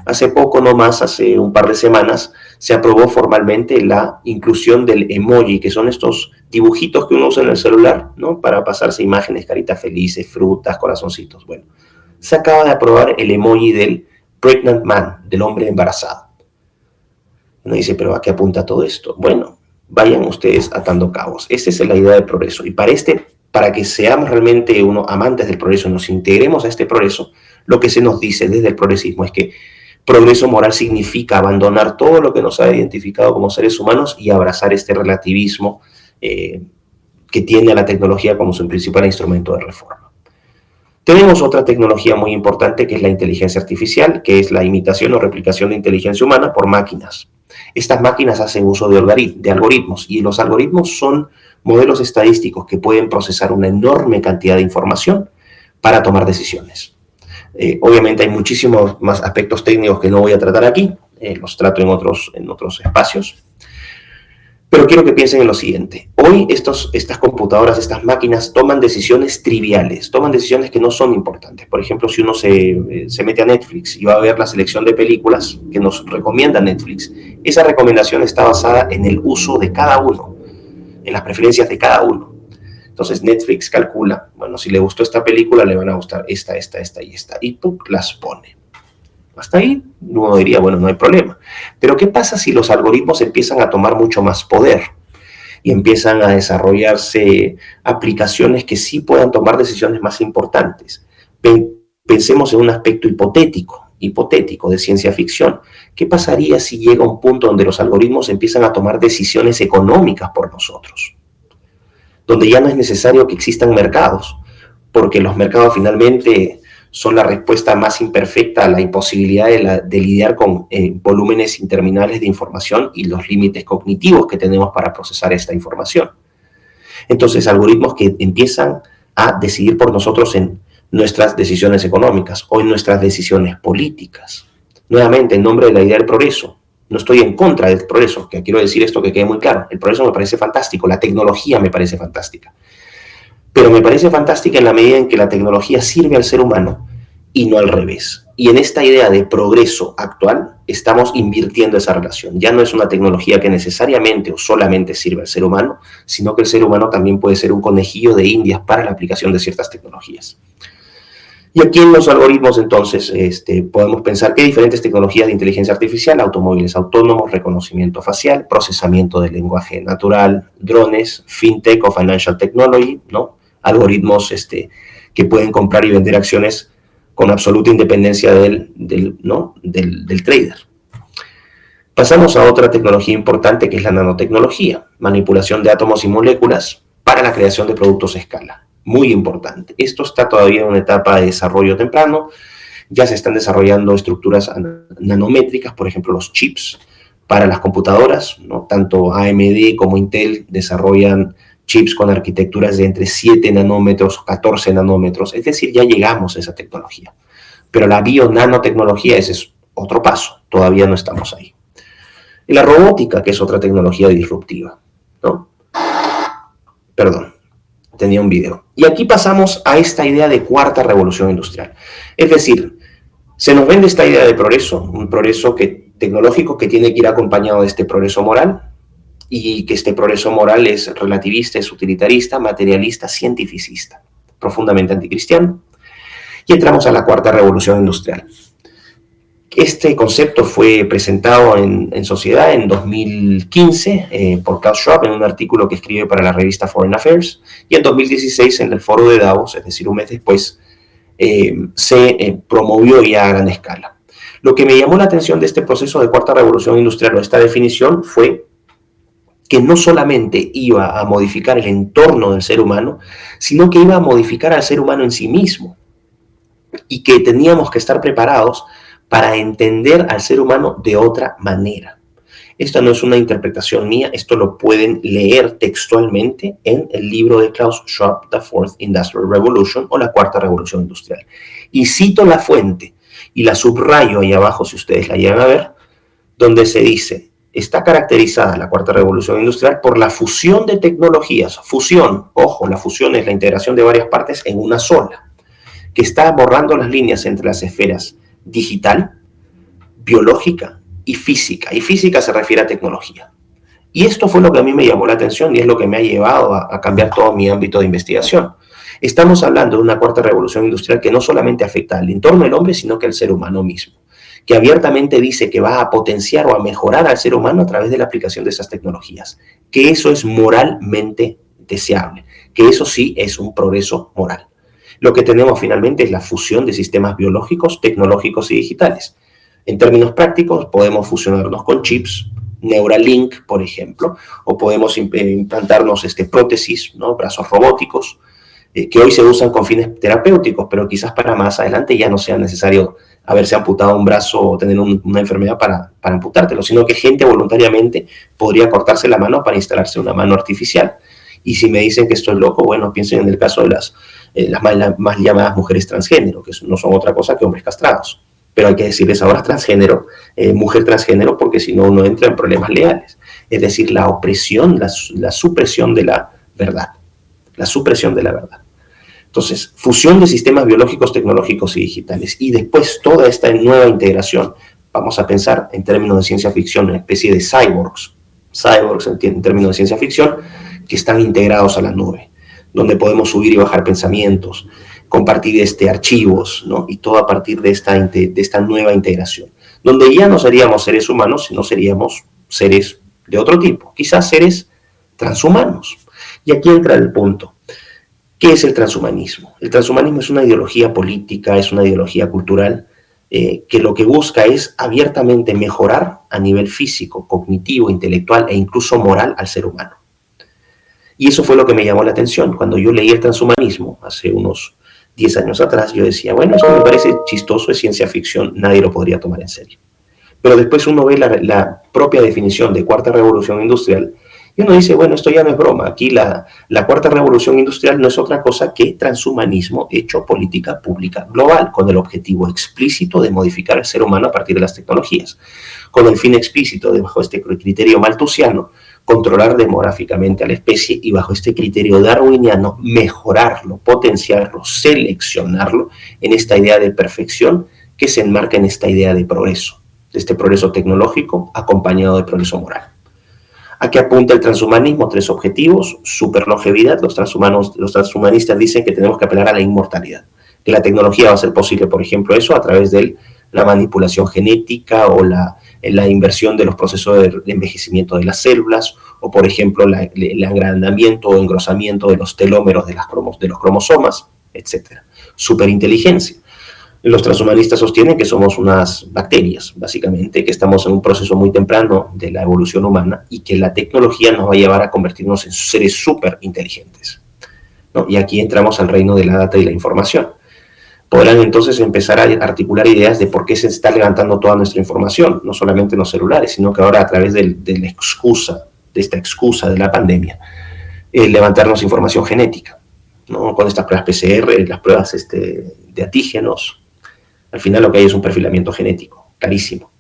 Hace poco nomás, hace un par de semanas, se aprobó formalmente la inclusión del emoji, que son estos dibujitos que uno usa en el celular, ¿no? Para pasarse imágenes, caritas felices, frutas, corazoncitos. Bueno, se acaba de aprobar el emoji del pregnant man, del hombre embarazado. Uno dice, ¿pero a qué apunta todo esto? Bueno, vayan ustedes atando cabos. Esa es la idea del progreso. Y para que seamos realmente amantes del progreso, nos integremos a este progreso, lo que se nos dice desde el progresismo es que progreso moral significa abandonar todo lo que nos ha identificado como seres humanos y abrazar este relativismo que tiene a la tecnología como su principal instrumento de reforma. Tenemos otra tecnología muy importante que es la inteligencia artificial, que es la imitación o replicación de inteligencia humana por máquinas. Estas máquinas hacen uso de algoritmos y los algoritmos son modelos estadísticos que pueden procesar una enorme cantidad de información para tomar decisiones. Obviamente hay muchísimos más aspectos técnicos que no voy a tratar aquí, los trato en otros espacios, pero quiero que piensen en lo siguiente. Hoy estas computadoras, estas máquinas toman decisiones triviales, toman decisiones que no son importantes. Por ejemplo, si uno se mete a Netflix y va a ver la selección de películas que nos recomienda Netflix, esa recomendación está basada en el uso de cada uno, en las preferencias de cada uno. Entonces Netflix calcula, bueno, si le gustó esta película, le van a gustar esta y esta, y ¡pum!, las pone. Hasta ahí uno diría, bueno, no hay problema. Pero ¿qué pasa si los algoritmos empiezan a tomar mucho más poder y empiezan a desarrollarse aplicaciones que sí puedan tomar decisiones más importantes? Pensemos en un aspecto hipotético de ciencia ficción. ¿Qué pasaría si llega un punto donde los algoritmos empiezan a tomar decisiones económicas por nosotros? Donde ya no es necesario que existan mercados, porque los mercados finalmente son la respuesta más imperfecta a la imposibilidad de lidiar con volúmenes interminables de información y los límites cognitivos que tenemos para procesar esta información. Entonces, algoritmos que empiezan a decidir por nosotros en nuestras decisiones económicas o en nuestras decisiones políticas. Nuevamente, en nombre de la idea del progreso. No estoy en contra del progreso, que quiero decir esto que quede muy claro. El progreso me parece fantástico, la tecnología me parece fantástica. Pero me parece fantástica en la medida en que la tecnología sirve al ser humano y no al revés. Y en esta idea de progreso actual estamos invirtiendo esa relación. Ya no es una tecnología que necesariamente o solamente sirve al ser humano, sino que el ser humano también puede ser un conejillo de indias para la aplicación de ciertas tecnologías. Y aquí en los algoritmos, entonces, podemos pensar que diferentes tecnologías de inteligencia artificial, automóviles autónomos, reconocimiento facial, procesamiento del lenguaje natural, drones, fintech o financial technology, ¿no? Algoritmos que pueden comprar y vender acciones con absoluta independencia del trader. Pasamos a otra tecnología importante que es la nanotecnología, manipulación de átomos y moléculas para la creación de productos a escala. Muy importante. Esto está todavía en una etapa de desarrollo temprano. Ya se están desarrollando estructuras nanométricas, por ejemplo, los chips para las computadoras, ¿no? Tanto AMD como Intel desarrollan chips con arquitecturas de entre 7 nanómetros o 14 nanómetros. Es decir, ya llegamos a esa tecnología. Pero la bionanotecnología, ese es otro paso. Todavía no estamos ahí. Y la robótica, que es otra tecnología disruptiva, ¿no? Perdón. tenía un video. Y aquí pasamos a esta idea de cuarta revolución industrial. Es decir, se nos vende esta idea de progreso, un progreso tecnológico que tiene que ir acompañado de este progreso moral, y que este progreso moral es relativista, es utilitarista, materialista, cientificista, profundamente anticristiano. Y entramos a la cuarta revolución industrial. Este concepto fue presentado en Sociedad en 2015 por Klaus Schwab en un artículo que escribe para la revista Foreign Affairs, y en 2016 en el foro de Davos, es decir, un mes después, se promovió ya a gran escala. Lo que me llamó la atención de este proceso de cuarta revolución industrial, o esta definición, fue que no solamente iba a modificar el entorno del ser humano, sino que iba a modificar al ser humano en sí mismo, y que teníamos que estar preparados para entender al ser humano de otra manera. Esto no es una interpretación mía, esto lo pueden leer textualmente en el libro de Klaus Schwab, The Fourth Industrial Revolution, o la Cuarta Revolución Industrial. Y cito la fuente y la subrayo ahí abajo si ustedes la llegan a ver, donde se dice: está caracterizada la Cuarta Revolución Industrial por la fusión de tecnologías. Fusión, ojo, la fusión es la integración de varias partes en una sola, que está borrando las líneas entre las esferas digital, biológica y física. Y física se refiere a tecnología. Y esto fue lo que a mí me llamó la atención y es lo que me ha llevado a cambiar todo mi ámbito de investigación. Estamos hablando de una cuarta revolución industrial que no solamente afecta al entorno del hombre, sino que al ser humano mismo, que abiertamente dice que va a potenciar o a mejorar al ser humano a través de la aplicación de esas tecnologías, que eso es moralmente deseable, que eso sí es un progreso moral. Lo que tenemos finalmente es la fusión de sistemas biológicos, tecnológicos y digitales. En términos prácticos, podemos fusionarnos con chips, Neuralink, por ejemplo, o podemos implantarnos prótesis, ¿no? Brazos robóticos, que hoy se usan con fines terapéuticos, pero quizás para más adelante ya no sea necesario haberse amputado un brazo o tener una enfermedad para amputártelo, sino que gente voluntariamente podría cortarse la mano para instalarse una mano artificial. Y si me dicen que estoy loco, bueno, piensen en el caso de las más llamadas mujeres transgénero, que no son otra cosa que hombres castrados. Pero hay que decirles ahora transgénero, mujer transgénero, porque si no uno entra en problemas legales. Es decir, la opresión, la supresión de la verdad. La supresión de la verdad. Entonces, fusión de sistemas biológicos, tecnológicos y digitales. Y después toda esta nueva integración, vamos a pensar en términos de ciencia ficción, una especie de cyborgs en términos de ciencia ficción, que están integrados a la nube, donde podemos subir y bajar pensamientos, compartir archivos, ¿no? Y todo a partir de esta nueva integración, donde ya no seríamos seres humanos, sino seríamos seres de otro tipo, quizás seres transhumanos. Y aquí entra el punto. ¿Qué es el transhumanismo? El transhumanismo es una ideología política, es una ideología cultural que lo que busca es abiertamente mejorar a nivel físico, cognitivo, intelectual e incluso moral al ser humano. Y eso fue lo que me llamó la atención. Cuando yo leí el transhumanismo hace unos 10 años atrás, yo decía, bueno, esto me parece chistoso, es ciencia ficción, nadie lo podría tomar en serio. Pero después uno ve la propia definición de cuarta revolución industrial y uno dice, bueno, esto ya no es broma. Aquí la cuarta revolución industrial no es otra cosa que transhumanismo hecho política pública global, con el objetivo explícito de modificar al ser humano a partir de las tecnologías, con el fin explícito de, bajo este criterio malthusiano, controlar demográficamente a la especie y bajo este criterio darwiniano mejorarlo, potenciarlo, seleccionarlo en esta idea de perfección que se enmarca en esta idea de progreso, de este progreso tecnológico acompañado de progreso moral. ¿A qué apunta el transhumanismo? 3 objetivos: superlongevidad. Los transhumanistas dicen que tenemos que apelar a la inmortalidad, que la tecnología va a ser posible, por ejemplo, eso a través de la manipulación genética o la inversión de los procesos de envejecimiento de las células, o por ejemplo el agrandamiento o engrosamiento de los telómeros de los cromosomas, etc. Superinteligencia. Los transhumanistas sostienen que somos unas bacterias, básicamente, que estamos en un proceso muy temprano de la evolución humana y que la tecnología nos va a llevar a convertirnos en seres superinteligentes, ¿no? Y aquí entramos al reino de la data y la información. Podrán entonces empezar a articular ideas de por qué se está levantando toda nuestra información, no solamente en los celulares, sino que ahora a través de esta excusa de la pandemia, levantarnos información genética, ¿no? Con estas pruebas PCR, las pruebas de antígenos. Al final lo que hay es un perfilamiento genético, clarísimo.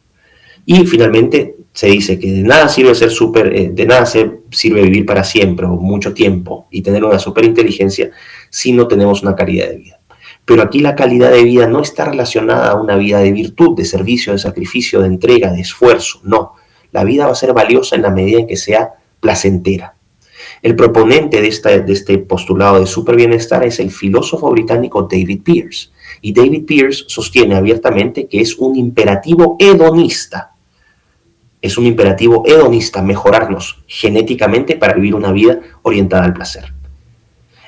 Y finalmente se dice que de nada sirve sirve vivir para siempre o mucho tiempo y tener una superinteligencia si no tenemos una calidad de vida. Pero aquí la calidad de vida no está relacionada a una vida de virtud, de servicio, de sacrificio, de entrega, de esfuerzo. No, la vida va a ser valiosa en la medida en que sea placentera. El proponente de este postulado de superbienestar es el filósofo británico David Pearce. Y David Pearce sostiene abiertamente que es un imperativo hedonista. Es un imperativo hedonista mejorarnos genéticamente para vivir una vida orientada al placer.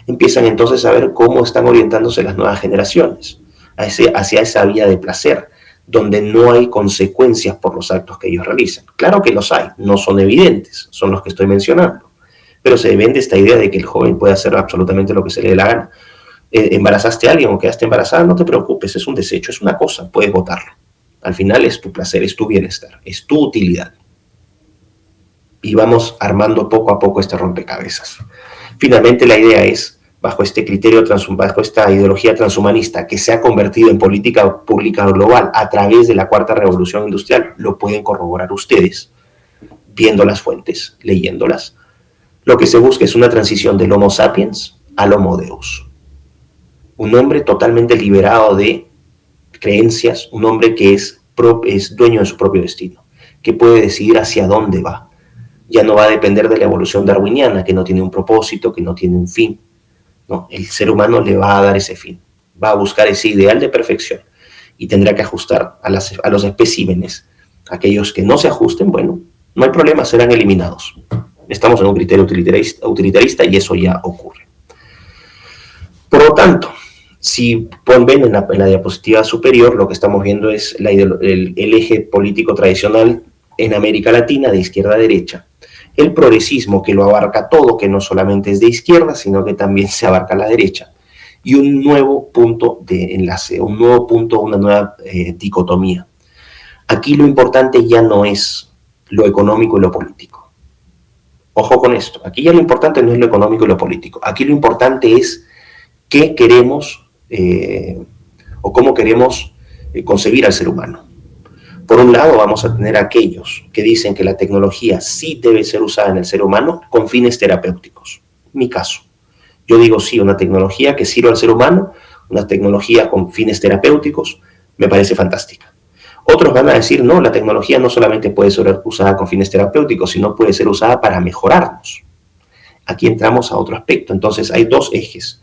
Empiezan entonces a ver cómo están orientándose las nuevas generaciones hacia esa vía de placer, donde no hay consecuencias por los actos que ellos realizan. Claro que los hay, no son evidentes, son los que estoy mencionando, pero se vende esta idea de que el joven puede hacer absolutamente lo que se le dé la gana. Embarazaste a alguien o quedaste embarazada, no te preocupes, es un desecho, es una cosa, puedes votarlo. Al final es tu placer, es tu bienestar, es tu utilidad. Y vamos armando poco a poco este rompecabezas. Finalmente la idea es, bajo este criterio, bajo esta ideología transhumanista que se ha convertido en política pública global a través de la cuarta revolución industrial, lo pueden corroborar ustedes, viendo las fuentes, leyéndolas. Lo que se busca es una transición del Homo sapiens al Homo Deus. Un hombre totalmente liberado de creencias, un hombre que es dueño de su propio destino, que puede decidir hacia dónde va. Ya no va a depender de la evolución darwiniana, que no tiene un propósito, que no tiene un fin. No, el ser humano le va a dar ese fin, va a buscar ese ideal de perfección y tendrá que ajustar a los especímenes. Aquellos que no se ajusten, bueno, no hay problema, serán eliminados. Estamos en un criterio utilitarista y eso ya ocurre. Por lo tanto, si ven en la diapositiva superior, lo que estamos viendo es el eje político tradicional en América Latina de izquierda a derecha. El progresismo que lo abarca todo, que no solamente es de izquierda, sino que también se abarca a la derecha. Y un nuevo punto de enlace, una nueva dicotomía. Aquí lo importante ya no es lo económico y lo político. Ojo con esto, aquí ya lo importante no es lo económico y lo político. Aquí lo importante es qué queremos o cómo queremos concebir al ser humano. Por un lado, vamos a tener aquellos que dicen que la tecnología sí debe ser usada en el ser humano con fines terapéuticos. Mi caso. Yo digo sí, una tecnología que sirva al ser humano, una tecnología con fines terapéuticos, me parece fantástica. Otros van a decir, no, la tecnología no solamente puede ser usada con fines terapéuticos, sino puede ser usada para mejorarnos. Aquí entramos a otro aspecto. Entonces, hay dos ejes.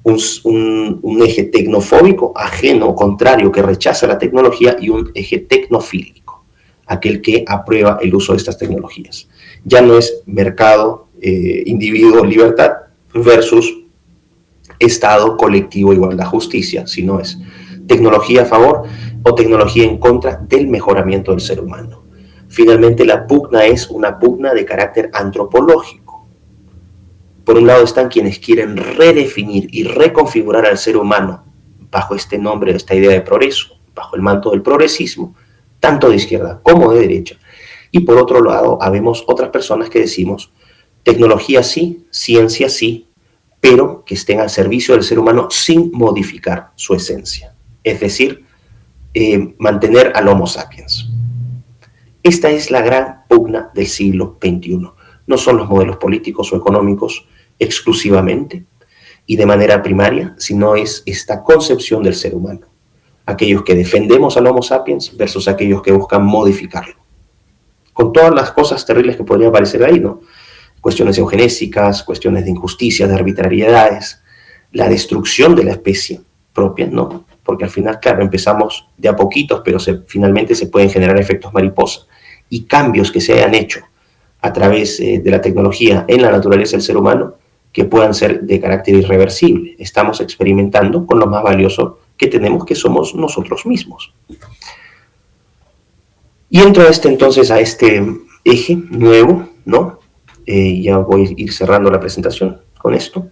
Un eje tecnofóbico, ajeno, contrario, que rechaza la tecnología, y un eje tecnofílico, aquel que aprueba el uso de estas tecnologías. Ya no es mercado, individuo, libertad, versus Estado, colectivo, igualdad, justicia, sino es tecnología a favor o tecnología en contra del mejoramiento del ser humano. Finalmente, la pugna es una pugna de carácter antropológico. Por un lado están quienes quieren redefinir y reconfigurar al ser humano bajo este nombre, esta idea de progreso, bajo el manto del progresismo, tanto de izquierda como de derecha. Y por otro lado, habemos otras personas que decimos, tecnología sí, ciencia sí, pero que estén al servicio del ser humano sin modificar su esencia. Es decir, mantener al Homo sapiens. Esta es la gran pugna del siglo XXI. No son los modelos políticos o económicos exclusivamente y de manera primaria, sino es esta concepción del ser humano. Aquellos que defendemos al Homo sapiens versus aquellos que buscan modificarlo. Con todas las cosas terribles que podrían aparecer ahí, ¿no? Cuestiones eugenésicas, cuestiones de injusticias, de arbitrariedades, la destrucción de la especie propia, ¿no? Porque al final, claro, empezamos de a poquitos, pero finalmente se pueden generar efectos mariposa y cambios que se hayan hecho a través de la tecnología en la naturaleza del ser humano que puedan ser de carácter irreversible. Estamos experimentando con lo más valioso que tenemos, que somos nosotros mismos. Y entro entonces a este eje nuevo, ¿no? Ya voy a ir cerrando la presentación con esto,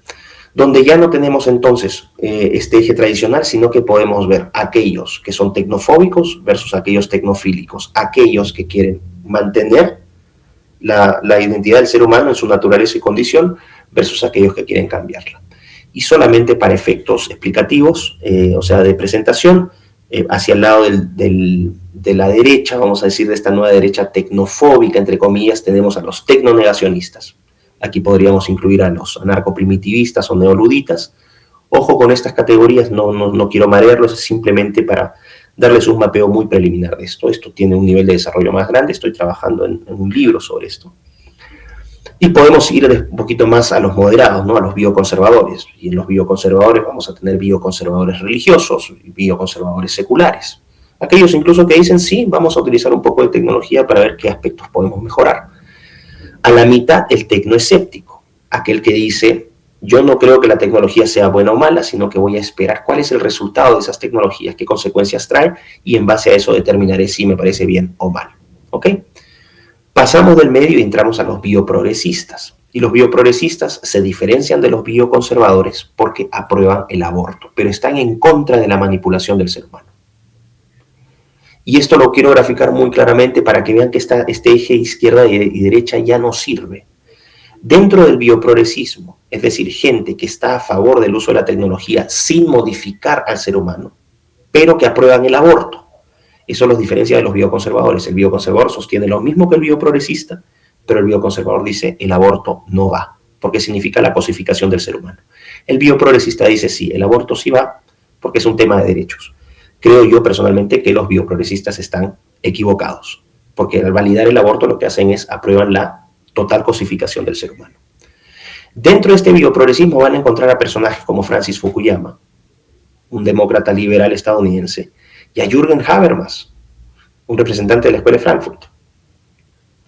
donde ya no tenemos entonces este eje tradicional, sino que podemos ver aquellos que son tecnofóbicos versus aquellos tecnofílicos, aquellos que quieren mantener la identidad del ser humano en su naturaleza y condición versus aquellos que quieren cambiarla. Y solamente para efectos explicativos, o sea, de presentación, hacia el lado de la derecha, vamos a decir, de esta nueva derecha tecnofóbica, entre comillas, tenemos a los tecnonegacionistas. Aquí podríamos incluir a los anarcoprimitivistas o neoluditas. Ojo con estas categorías, no quiero marearlos, es simplemente para darles un mapeo muy preliminar de esto. Esto tiene un nivel de desarrollo más grande, estoy trabajando en un libro sobre esto. Y podemos ir un poquito más a los moderados, ¿no? A los bioconservadores. Y en los bioconservadores vamos a tener bioconservadores religiosos y bioconservadores seculares. Aquellos incluso que dicen, sí, vamos a utilizar un poco de tecnología para ver qué aspectos podemos mejorar. A la mitad, el tecnoescéptico, aquel que dice, yo no creo que la tecnología sea buena o mala, sino que voy a esperar cuál es el resultado de esas tecnologías, qué consecuencias traen, y en base a eso determinaré si me parece bien o mal. ¿Ok? Pasamos del medio y entramos a los bioprogresistas. Y los bioprogresistas se diferencian de los bioconservadores porque aprueban el aborto, pero están en contra de la manipulación del ser humano. Y esto lo quiero graficar muy claramente para que vean que este eje izquierda y derecha ya no sirve. Dentro del bioprogresismo, es decir, gente que está a favor del uso de la tecnología sin modificar al ser humano, pero que aprueban el aborto. Eso los diferencia de los bioconservadores. El bioconservador sostiene lo mismo que el bioprogresista, pero el bioconservador dice el aborto no va, porque significa la cosificación del ser humano. El bioprogresista dice sí, el aborto sí va, porque es un tema de derechos. Creo yo personalmente que los bioprogresistas están equivocados, porque al validar el aborto lo que hacen es aprueban la total cosificación del ser humano. Dentro de este bioprogresismo van a encontrar a personajes como Francis Fukuyama, un demócrata liberal estadounidense, y a Jürgen Habermas, un representante de la Escuela de Frankfurt.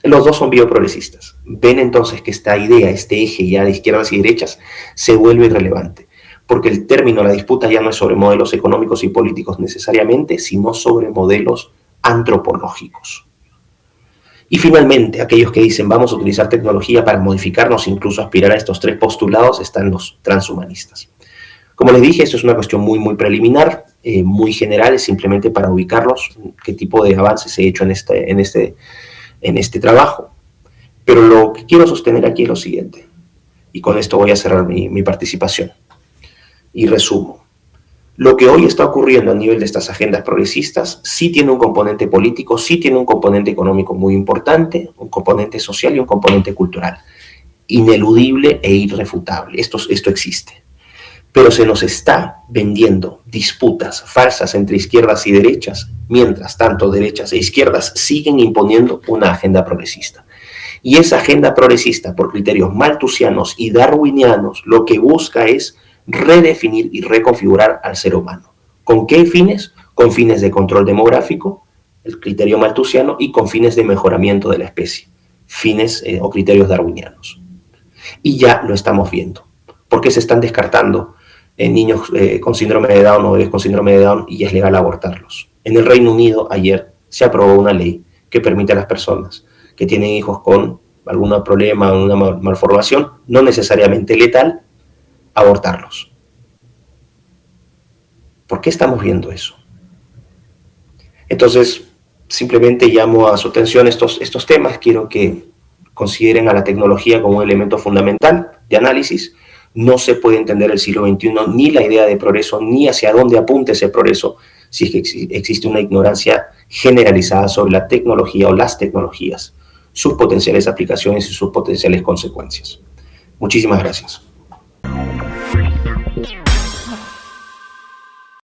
Los dos son bioprogresistas. Ven entonces que esta idea, este eje ya de izquierdas y derechas, se vuelve irrelevante, porque el término, la disputa ya no es sobre modelos económicos y políticos necesariamente, sino sobre modelos antropológicos. Y finalmente, aquellos que dicen vamos a utilizar tecnología para modificarnos, incluso aspirar a estos tres postulados, están los transhumanistas. Como les dije, esto es una cuestión muy preliminar, muy general, es simplemente para ubicarlos, qué tipo de avances se ha hecho en este trabajo. Pero lo que quiero sostener aquí es lo siguiente, y con esto voy a cerrar mi participación. Y resumo. Lo que hoy está ocurriendo a nivel de estas agendas progresistas sí tiene un componente político, sí tiene un componente económico muy importante, un componente social y un componente cultural. Ineludible e irrefutable. Esto existe. Pero se nos está vendiendo disputas falsas entre izquierdas y derechas, mientras tanto derechas e izquierdas siguen imponiendo una agenda progresista. Y esa agenda progresista, por criterios malthusianos y darwinianos, lo que busca es redefinir y reconfigurar al ser humano. ¿Con qué fines? Con fines de control demográfico, el criterio malthusiano, y con fines de mejoramiento de la especie, fines o criterios darwinianos. Y ya lo estamos viendo. ¿Por qué se están descartando niños con síndrome de Down o bebés con síndrome de Down y es legal abortarlos? En el Reino Unido ayer se aprobó una ley que permite a las personas que tienen hijos con algún problema o una malformación, no necesariamente letal, abortarlos. ¿Por qué estamos viendo eso? Entonces, simplemente llamo a su atención estos temas. Quiero que consideren a la tecnología como un elemento fundamental de análisis. No se puede entender el siglo XXI ni la idea de progreso, ni hacia dónde apunta ese progreso, si es que existe una ignorancia generalizada sobre la tecnología o las tecnologías, sus potenciales aplicaciones y sus potenciales consecuencias. Muchísimas gracias.